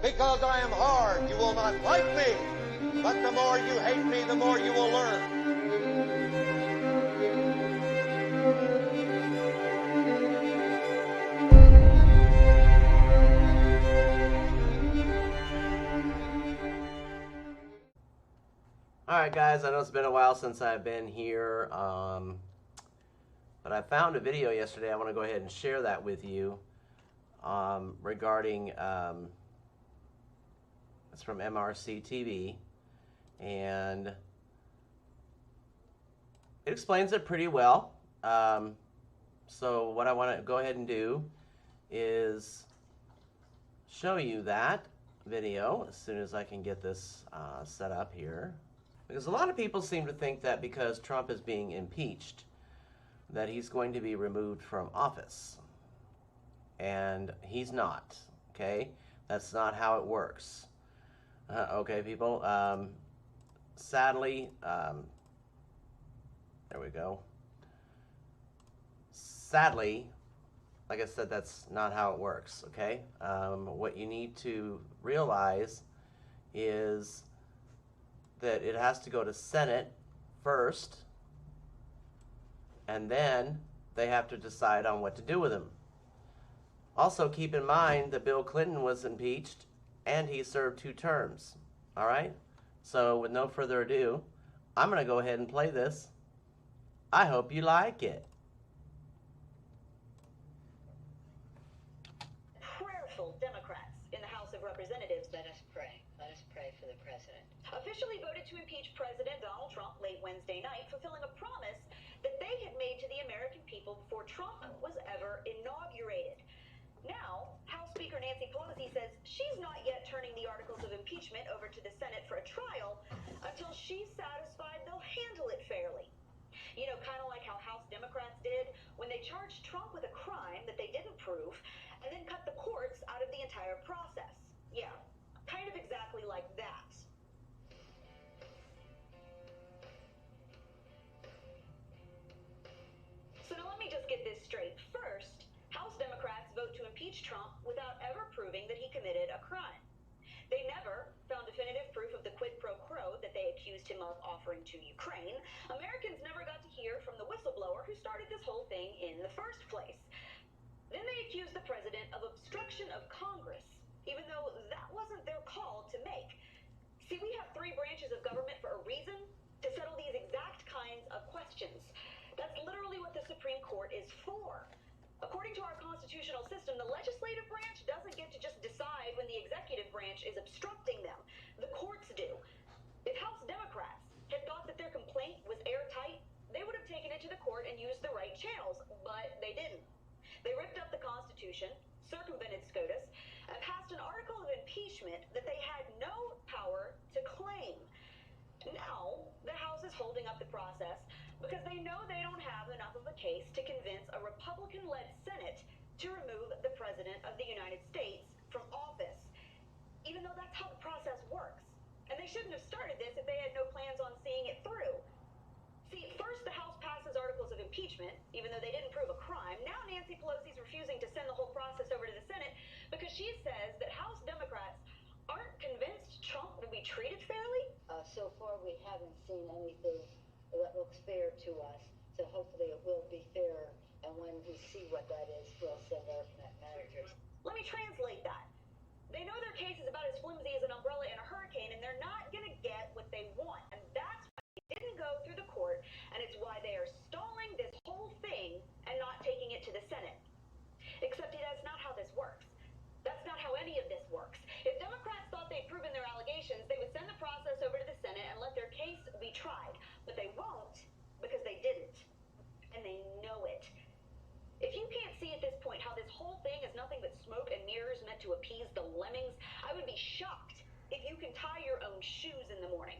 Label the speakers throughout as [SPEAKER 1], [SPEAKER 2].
[SPEAKER 1] Because I am hard, you will not like me. But the more you hate me, the more you will learn.
[SPEAKER 2] Alright guys, I know it's been a while since I've been here, but I found a video yesterday. I want to go ahead and share that with you regarding, it's from MRC TV, and it explains it pretty well. So what I want to go ahead and do is show you that video as soon as I can get this set up here. Because a lot of people seem to think that because Trump is being impeached, that he's going to be removed from office. And he's not, okay? That's not how it works. Okay, people? Sadly, there we go. Sadly, like I said, that's not how it works, okay? What you need to realize is that it has to go to Senate first, and then they have to decide on what to do with him. Also, keep in mind that Bill Clinton was impeached, and he served 2 terms, all right? So with no further ado, I'm going to go ahead and play this. I hope you like it.
[SPEAKER 3] Prayerful Democrats in the House of Representatives.
[SPEAKER 4] Let us pray. Let us pray for the president.
[SPEAKER 3] Officially voted to impeach President Donald Trump late Wednesday night, fulfilling a promise that they had made to the American people before Trump was ever inaugurated. Now, House Speaker Nancy Pelosi says she's not yet turning the articles of impeachment over to the Senate for a trial until she's satisfied they'll handle it fairly. You know, kind of like how House Democrats did when they charged Trump with a crime that they didn't prove and then cut the courts out of the entire process. Yeah, kind of exactly like that. So now let me just get this straight. First, House Democrats vote to impeach Trump without ever proving that he committed a crime. They never found definitive proof of the quid pro quo that they accused him of offering to Ukraine. Americans never got to hear from the whistleblower who started this whole thing in the first place. Then they accused the president of obstruction of Congress, even though that wasn't their call to make. See, we have 3 branches of government for a reason, to settle these exact kinds of questions. That's literally what the Supreme Court is for. According to our constitutional system, the legislative branch doesn't get to just decide when the executive branch is obstructing them. The courts do. If House Democrats had thought that their complaint was airtight, they would have taken it to the court and used the right channels, but they didn't. They ripped up the Constitution, circumvented SCOTUS, and passed an article of impeachment that they had no power to claim. Now, the House is holding up the process because they know they don't have enough of a case to convince a Republican-led Senate to remove the President of the United States from office, even though that's how the process works. And they shouldn't have started this if they had no plans on seeing it through. See, first the House passes articles of impeachment, even though they didn't prove a crime. Now Nancy Pelosi's refusing to send the whole process over to the Senate because she says that House Democrats aren't convinced Trump will be treated fairly.
[SPEAKER 4] So far, we haven't seen anything that looks fair to us. So hopefully it will be fair. And when we see what that is, we'll send our managers.
[SPEAKER 3] Let me translate that. They know their case is about as flimsy as an umbrella in a hurricane, and they're not going to get what they want. And that's why they didn't go through the court, and it's why they are stalling this whole thing and not taking it to the Senate. Except that's not how this works. That's not how any of this works. If Democrats thought they'd proven their allegations, they would send the process over to the Senate and let their case be tried. But they won't, because they didn't. And they know it. If you can't see at this point how this whole thing is nothing but smoke and mirrors meant to appease the lemmings, I would be shocked if you can tie your own shoes in the morning.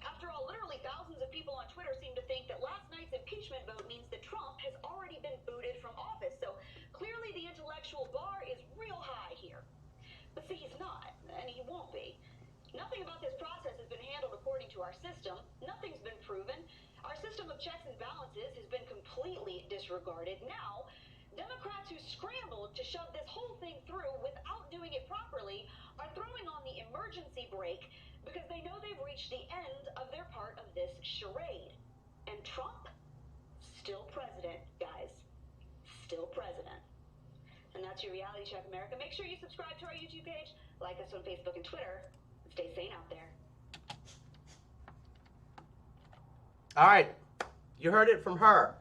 [SPEAKER 3] After all, literally thousands of people on Twitter seem to think that last night's impeachment vote means that Trump has already been booted from office. So clearly the intellectual bar is real high here. But see, he's not, and he won't be. Nothing about this process has been handled according to our system. Nothing's been proven. Our system of checks and balances has been completely disregarded. Now, Democrats who scrambled to shove this whole thing through without doing it properly are throwing on the emergency brake because they know they've reached the end of their part of this charade. And Trump, still president, guys. Still president. And that's your Reality Check America. Make sure you subscribe to our YouTube page, like us on Facebook and Twitter, and stay sane out there.
[SPEAKER 2] All right, you heard it from her.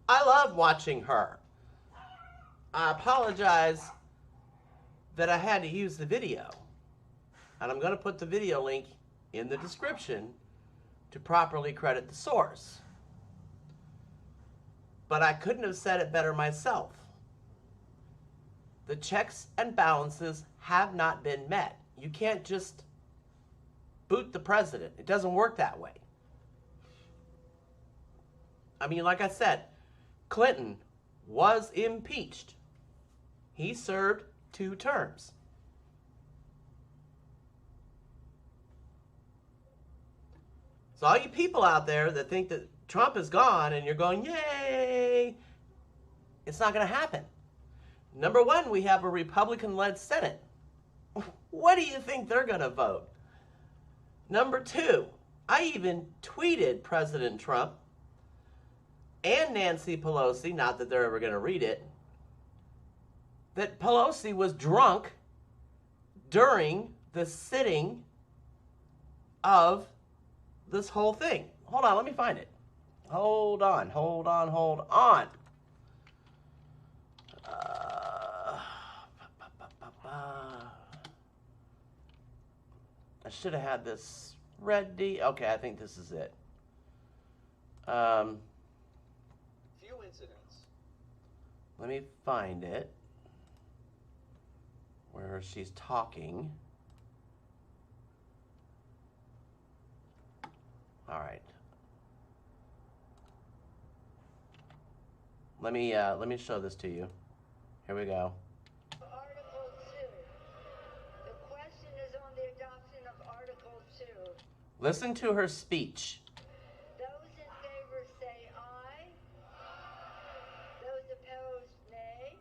[SPEAKER 2] I love watching her. I apologize that I had to use the video. And I'm going to put the video link in the description to properly credit the source. But I couldn't have said it better myself. The checks and balances have not been met. You can't just boot the president. It doesn't work that way. I mean, like I said, Clinton was impeached. He served 2 terms. So all you people out there that think that Trump is gone and you're going, yay, it's not going to happen. Number one, we have a Republican-led Senate. What do you think they're going to vote? Number two, I even tweeted President Trump and Nancy Pelosi, not that they're ever going to read it, that Pelosi was drunk during the sitting of this whole thing. Hold on, let me find it. Hold on. I should have had this ready. Okay, I think this is it.
[SPEAKER 5] Few incidents.
[SPEAKER 2] Let me find it where she's talking. All right. Let me show this to you. Here we go.
[SPEAKER 4] Article 2. The question is on the adoption of Article 2.
[SPEAKER 2] Listen to her speech.
[SPEAKER 4] Those in favor say aye. Those opposed, nay.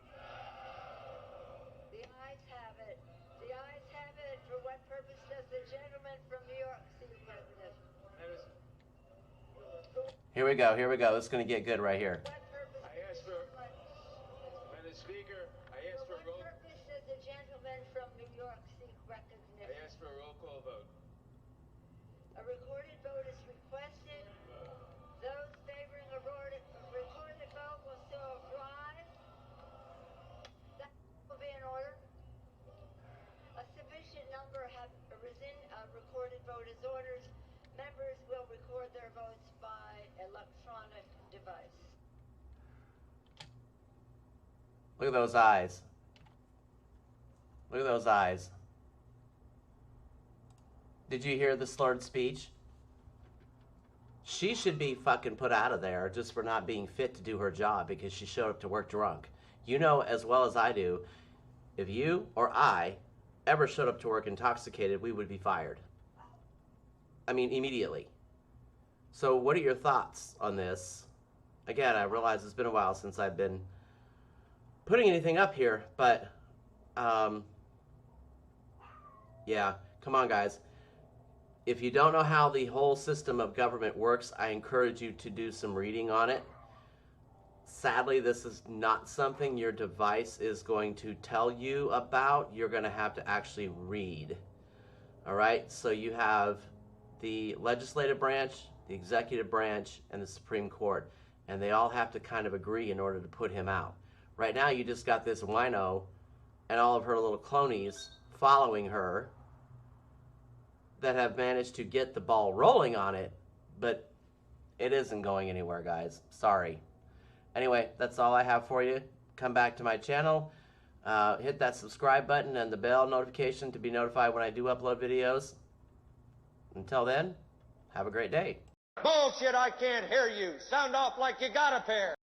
[SPEAKER 4] The ayes have it. The ayes have it. For what purpose does the gentleman from New York see the president?
[SPEAKER 2] Here we go. This is going to get good right here.
[SPEAKER 4] What purpose?
[SPEAKER 5] I asked for, Madam Speaker, I asked for
[SPEAKER 4] For what purpose does the gentleman from New York seek recognition?
[SPEAKER 5] I asked for a roll call vote.
[SPEAKER 4] A recorded vote is requested. Those favoring a recorded vote will so rise. That will be in order. A sufficient number have arisen. A recorded vote is ordered. Members will record their votes by electronic device.
[SPEAKER 2] Look at those eyes. Look at those eyes. Did you hear the slurred speech? She should be fucking put out of there just for not being fit to do her job because she showed up to work drunk. You know as well as I do, if you or I ever showed up to work intoxicated, we would be fired. I mean, immediately. So what are your thoughts on this? Again, I realize it's been a while since I've been putting anything up here, but yeah, come on guys. If you don't know how the whole system of government works, I encourage you to do some reading on it. Sadly, this is not something your device is going to tell you about. You're going to have to actually read. All right, so you have the legislative branch, the executive branch, and the Supreme Court, and they all have to kind of agree in order to put him out. Right now, you just got this wino and all of her little clonies following her that have managed to get the ball rolling on it, but it isn't going anywhere, guys. Sorry. Anyway, that's all I have for you. Come back to my channel. Hit that subscribe button and the bell notification to be notified when I do upload videos. Until then, have a great day.
[SPEAKER 1] Bullshit, I can't hear you. Sound off like you got a pair.